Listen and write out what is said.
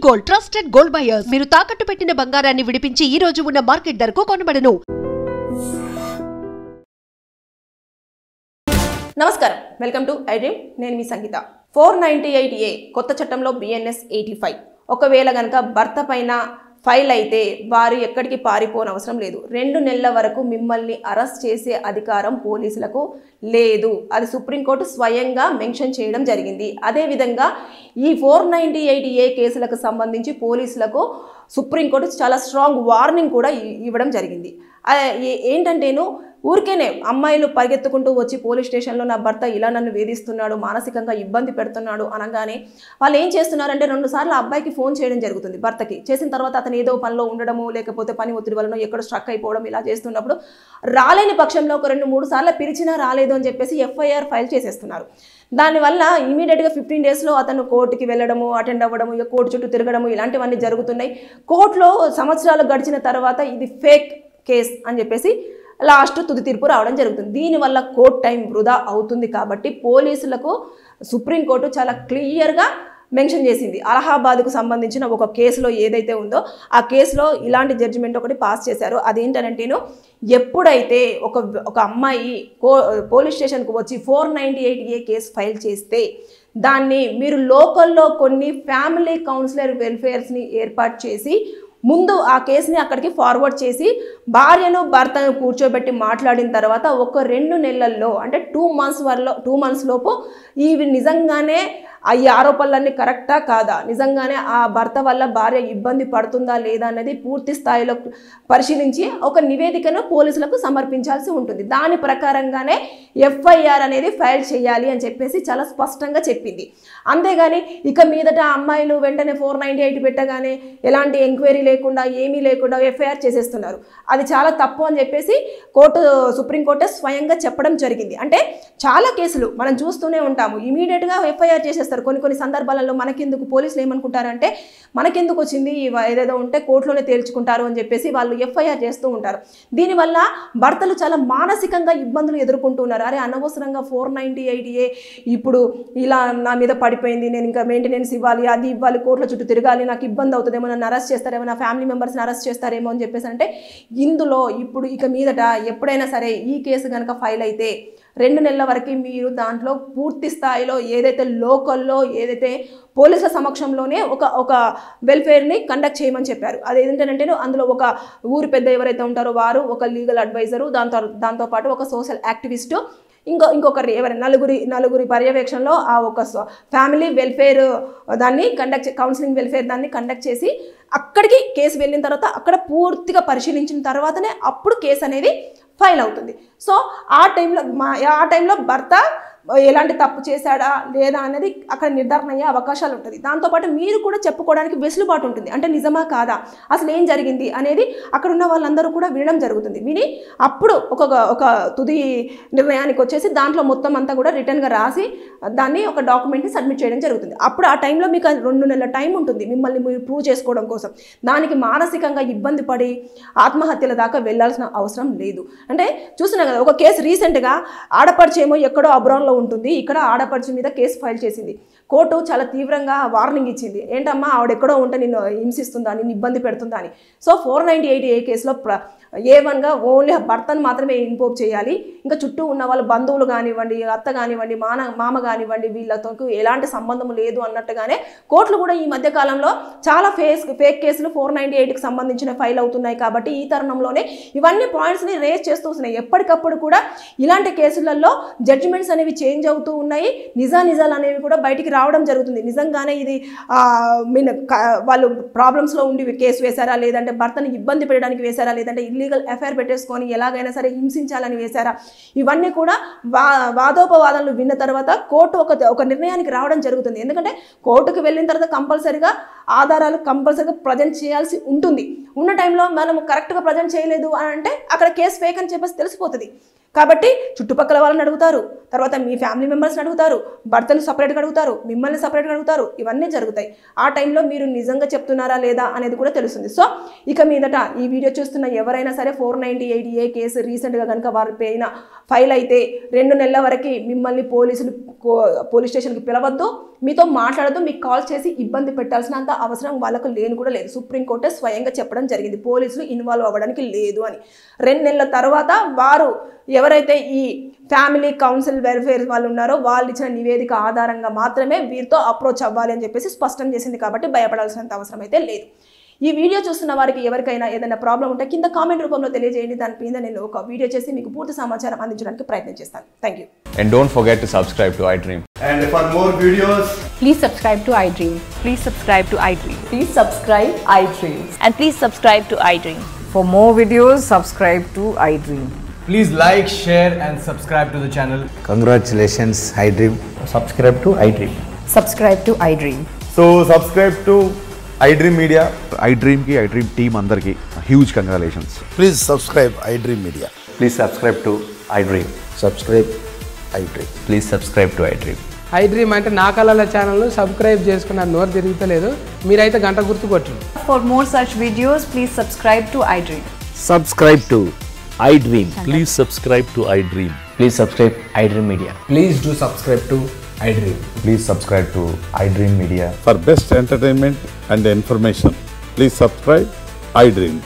Gold trusted gold buyers మీరు తాకట్టు పెట్టిన బంగారాన్ని విడిపించి ఈ రోజు ఉన్న మార్కెట్ ధరకు కొనబడను. నమస్కారం, వెల్కమ్ టు ఐ డ్రీమ్. నేను మీ సంగీత. 498A కొత్త చట్టంలో BNS 85 ఒకవేళ గనక భర్త పైన ఫైల్ అయితే వారు ఎక్కడికి పారిపోనవసరం లేదు. 2 నెలల వరకు మిమ్మల్ని అరెస్ట్ చేసే అధికారం పోలీసులకు లేదు. అది సుప్రీంకోర్టు స్వయంగా మెన్షన్ చేయడం జరిగింది. అదేవిధంగా ఈ 498A కేసులకు సంబంధించి పోలీసులకు సుప్రీంకోర్టు చాలా స్ట్రాంగ్ వార్నింగ్ కూడా ఇవ్వడం జరిగింది. ఏంటంటేను ఊరికేనే అమ్మాయిలు పరిగెత్తుకుంటూ వచ్చి పోలీస్ స్టేషన్లో నా భర్త ఇలా నన్ను వేధిస్తున్నాడు, మానసికంగా ఇబ్బంది పెడుతున్నాడు అనగానే వాళ్ళు ఏం చేస్తున్నారంటే 2 సార్లు అబ్బాయికి ఫోన్ చేయడం జరుగుతుంది భర్తకి. చేసిన తర్వాత అతను ఏదో పనిలో ఉండడము, లేకపోతే పని ఒత్తిడి వలన ఎక్కడో స్ట్రక్ అయిపోవడం, ఇలా చేస్తున్నప్పుడు రాలేని పక్షంలో ఒక 2-3 సార్లు పిలిచినా రాలేదు అని చెప్పేసి FIR ఫైల్ చేసేస్తున్నారు. దానివల్ల ఇమీడియట్గా 15 డేస్లో అతను కోర్టుకి వెళ్ళడము, అటెండ్ అవ్వడము, ఇక కోర్టు చుట్టూ తిరగడము, ఇలాంటివన్నీ జరుగుతున్నాయి. కోర్టులో సంవత్సరాలు గడిచిన తర్వాత ఇది ఫేక్ కేస్ అని చెప్పేసి లాస్ట్ తుది తీర్పు రావడం జరుగుతుంది. దీనివల్ల కోర్టు టైం వృధా అవుతుంది. కాబట్టి పోలీసులకు సుప్రీంకోర్టు చాలా క్లియర్గా మెన్షన్ చేసింది. అలహాబాద్కు సంబంధించిన ఒక కేసులో ఏదైతే ఉందో ఆ కేసులో ఇలాంటి జడ్జిమెంట్ ఒకటి పాస్ చేశారు. అదేంటంటేను ఎప్పుడైతే ఒక అమ్మాయి పోలీస్ స్టేషన్కు వచ్చి 498A కేసు ఫైల్ చేస్తే దాన్ని మీరు లోకల్లో కొన్ని ఫ్యామిలీ కౌన్సిలర్ వెల్ఫేర్స్ని ఏర్పాటు చేసి ముందు ఆ కేసుని అక్కడికి ఫార్వర్డ్ చేసి భార్యను భర్తను కూర్చోబెట్టి మాట్లాడిన తర్వాత ఒక 2 నెలల్లో అంటే 2 మంత్స్ లోపు ఇవి నిజంగానే ఈ ఆరోపణలన్నీ కరెక్టా కాదా, నిజంగానే ఆ భర్త వల్ల భార్య ఇబ్బంది పడుతుందా లేదా అనేది పూర్తి స్థాయిలో పరిశీలించి ఒక నివేదికను పోలీసులకు సమర్పించాల్సి ఉంటుంది. దాని ప్రకారంగానే FIR అనేది ఫైల్ చేయాలి అని చెప్పేసి చాలా స్పష్టంగా చెప్పింది. అంతేగాని ఇక మీదట అమ్మాయిలు వెంటనే 498 పెట్టగానే ఎలాంటి ఎంక్వైరీ లేకుండా ఏమీ లేకుండా FIR చేసేస్తున్నారు. అది చాలా తప్పు అని చెప్పేసి సుప్రీంకోర్టు స్వయంగా చెప్పడం జరిగింది. అంటే చాలా కేసులు మనం చూస్తూనే ఉంటాము, ఇమీడియట్గా FIR చేసేస్తారు. కొన్ని సందర్భాలలో మనకెందుకు పోలీసులు ఏమనుకుంటారంటే మనకెందుకు వచ్చింది, ఏదేదో ఉంటే కోర్టులోనే తేల్చుకుంటారు అని చెప్పేసి వాళ్ళు FIR చేస్తూ ఉంటారు. దీనివల్ల భర్తలు చాలా మానసికంగా ఇబ్బందులు ఎదుర్కొంటున్నారు. అరే అనవసరంగా 498A ఇప్పుడు ఇలా నా మీద పడిపోయింది, నేను ఇంకా మెయింటెనెన్స్ ఇవ్వాలి, అది ఇవ్వాలి, కోర్టుల చుట్టూ తిరగాలి, నాకు ఇబ్బంది అవుతుందేమో, నన్ను అరెస్ట్ చేస్తారేమో, నా ఫ్యామిలీ మెంబర్స్ని అరెస్ట్ చేస్తారేమో అని చెప్పేసి అంటే ఇందులో ఇప్పుడు ఇక మీదట ఎప్పుడైనా సరే ఈ కేసు కనుక ఫైల్ అయితే 2 నెలల వరకు మీరు దాంట్లో పూర్తి స్థాయిలో ఏదైతే లోకల్లో ఏదైతే పోలీసుల సమక్షంలోనే ఒక వెల్ఫేర్ని కండక్ట్ చేయమని చెప్పారు. అదేంటంటే అందులో ఒక ఊరి పెద్ద ఎవరైతే ఉంటారో వారు, ఒక లీగల్ అడ్వైజరు, దాంతోపాటు ఒక సోషల్ యాక్టివిస్టు, ఇంకొకరు ఎవరైనా నలుగురి పర్యవేక్షణలో ఆ ఒక ఫ్యామిలీ వెల్ఫేర్ దాన్ని కౌన్సిలింగ్ వెల్ఫేర్ దాన్ని కండక్ట్ చేసి అక్కడికి కేసు వెళ్ళిన తర్వాత అక్కడ పూర్తిగా పరిశీలించిన తర్వాతనే అప్పుడు కేసు అనేది ఫైల్ అవుతుంది. సో ఆ టైంలో భర్త ఎలాంటి తప్పు చేశాడా లేదా అనేది అక్కడ నిర్ధారణ అయ్యే అవకాశాలు ఉంటుంది. దాంతోపాటు మీరు కూడా చెప్పుకోవడానికి వెసులుబాటు ఉంటుంది. అంటే నిజమా కాదా, అసలు ఏం జరిగింది అనేది అక్కడ ఉన్న వాళ్ళందరూ కూడా వినడం జరుగుతుంది. విని అప్పుడు ఒక తుది నిర్ణయానికి వచ్చేసి దాంట్లో మొత్తం అంతా కూడా రిటర్న్గా రాసి దాన్ని ఒక డాక్యుమెంట్ని సబ్మిట్ చేయడం జరుగుతుంది. అప్పుడు ఆ టైంలో మీకు 2 నెలల టైం ఉంటుంది మిమ్మల్ని మీరు ప్రూవ్ చేసుకోవడం కోసం. దానికి మానసికంగా ఇబ్బంది పడి ఆత్మహత్యల దాకా వెళ్లాల్సిన అవసరం లేదు. అంటే చూస్తున్నాం కదా, ఒక కేసు రీసెంట్గా ఆడపడిచేమో ఎక్కడో అబ్రాడ్లో ఉంటుంది, ఇక్కడ ఆడపడుచు మీద కేసు ఫైల్ చేసింది. కోర్టు చాలా తీవ్రంగా వార్నింగ్ ఇచ్చింది. ఏంటమ్మా ఆవిడెక్కడో ఉంటే నిన్ను హింసిస్తుందా, నిన్ను ఇబ్బంది పెడుతుందా అని. సో 498A కేసులో A1గా ఓన్లీ భర్తను మాత్రమే ఇన్పోర్ట్ చేయాలి. ఇంకా చుట్టూ ఉన్న వాళ్ళ బంధువులు కానివ్వండి, అత్త కానివ్వండి, మామ కానివ్వండి, వీళ్ళతో ఎలాంటి సంబంధం లేదు అన్నట్టుగానే కోర్టులు కూడా ఈ మధ్య కాలంలో చాలా ఫేక్ కేసులు 498కి సంబంధించిన ఫైల్ అవుతున్నాయి. కాబట్టి ఈ తరుణంలోనే ఇవన్నీ పాయింట్స్ని రేస్ చేస్తూ వస్తున్నాయి. ఎప్పటికప్పుడు కూడా ఇలాంటి కేసులలో జడ్జిమెంట్స్ అనేవి చేంజ్ అవుతూ ఉన్నాయి. నిజాలు అనేవి కూడా బయటికి రావడం జరుగుతుంది. నిజంగానే ఇది వాళ్ళు ప్రాబ్లమ్స్లో ఉండి కేసు వేశారా, లేదంటే భర్తని ఇబ్బంది పెట్టడానికి వేశారా, లేదంటే ఇల్లీగల్ ఎఫ్ఐఆర్ పెట్టేసుకొని ఎలాగైనా సరే హింసించాలని వేశారా, ఇవన్నీ కూడా వాదోపవాదనలు విన్న తర్వాత కోర్టు ఒక నిర్ణయానికి రావడం జరుగుతుంది. ఎందుకంటే కోర్టుకు వెళ్ళిన తర్వాత కంపల్సరీగా ఆధారాలు కంపల్సరీగా ప్రజెంట్ చేయాల్సి ఉంటుంది. ఉన్న టైంలో మనం కరెక్ట్గా ప్రజెంట్ చేయలేదు అని అంటే అక్కడ కేసు ఫేక్ అని చెప్పేసి తెలిసిపోతుంది. కాబట్టి చుట్టుపక్కల వాళ్ళని అడుగుతారు, తర్వాత మీ ఫ్యామిలీ మెంబర్స్ని అడుగుతారు, భర్తను సపరేట్గా అడుగుతారు, మిమ్మల్ని సపరేట్గా అడుగుతారు, ఇవన్నీ జరుగుతాయి. ఆ టైంలో మీరు నిజంగా చెప్తున్నారా లేదా అనేది కూడా తెలుస్తుంది. సో ఇక మీదట ఈ వీడియో చూస్తున్న ఎవరైనా సరే 498A కేసు రీసెంట్గా కనుక వారి పైన ఫైల్ అయితే 2 నెలల వరకు మిమ్మల్ని పోలీస్ స్టేషన్కి పిలవద్దు. మీతో మాట్లాడదు, మీకు కాల్ చేసి ఇబ్బంది పెట్టాల్సినంత అవసరం వాళ్ళకు లేని కూడా లేదు. సుప్రీంకోర్టే స్వయంగా చెప్పడం జరిగింది పోలీసులు ఇన్వాల్వ్ అవ్వడానికి లేదు అని. 2 నెలల తర్వాత వారు ఎవరైతే ఈ ఫ్యామిలీ కౌన్సిల్ వెల్ఫేర్ వాళ్ళు ఉన్నారో వాళ్ళు ఇచ్చిన నివేదిక ఆధారంగా మాత్రమే వీరితో అప్రోచ్ అవ్వాలి అని చెప్పేసి స్పష్టం చేసింది. కాబట్టి భయపడాల్సినంత అవసరం అయితే లేదు. ఈ వీడియో చూస్తున్న వారికి ఎవరికైనా ఏదైనా ప్రాబ్లం ఉంటే కింద కామెంట్ రూపంలో తెలియజేయండి. దాని మీద నేను ఒక వీడియో చేసి మీకు పూర్తి సమాచారం అందించడానికి ప్రయత్నం చేస్తాను. Thank you. And don't forget to subscribe to iDream. And for more videos, Please subscribe to iDream. Please subscribe to iDream. Please subscribe iDream. And please subscribe to iDream. For more videos, subscribe to iDream. please like, share and subscribe to the channel. Congratulations, iDream. Subscribe to iDream. Subscribe to iDream. So subscribe to iDream Media. iDream ki iDream team andarki huge congratulations. Please subscribe iDream Media. Please subscribe to iDream. Subscribe iDream. Please subscribe to iDream. iDream అంటే నా కళల channel subscribe చేసుకున్న నోరు తిరుగుతలేదు, మీరైతే గంట గుర్తు కొట్టండి. For more such videos, please subscribe to iDream. Subscribe to iDream. Please subscribe to iDream. Please subscribe iDream Media. Please do subscribe to iDream. Please subscribe to iDream Media. For best entertainment and information, please subscribe iDream.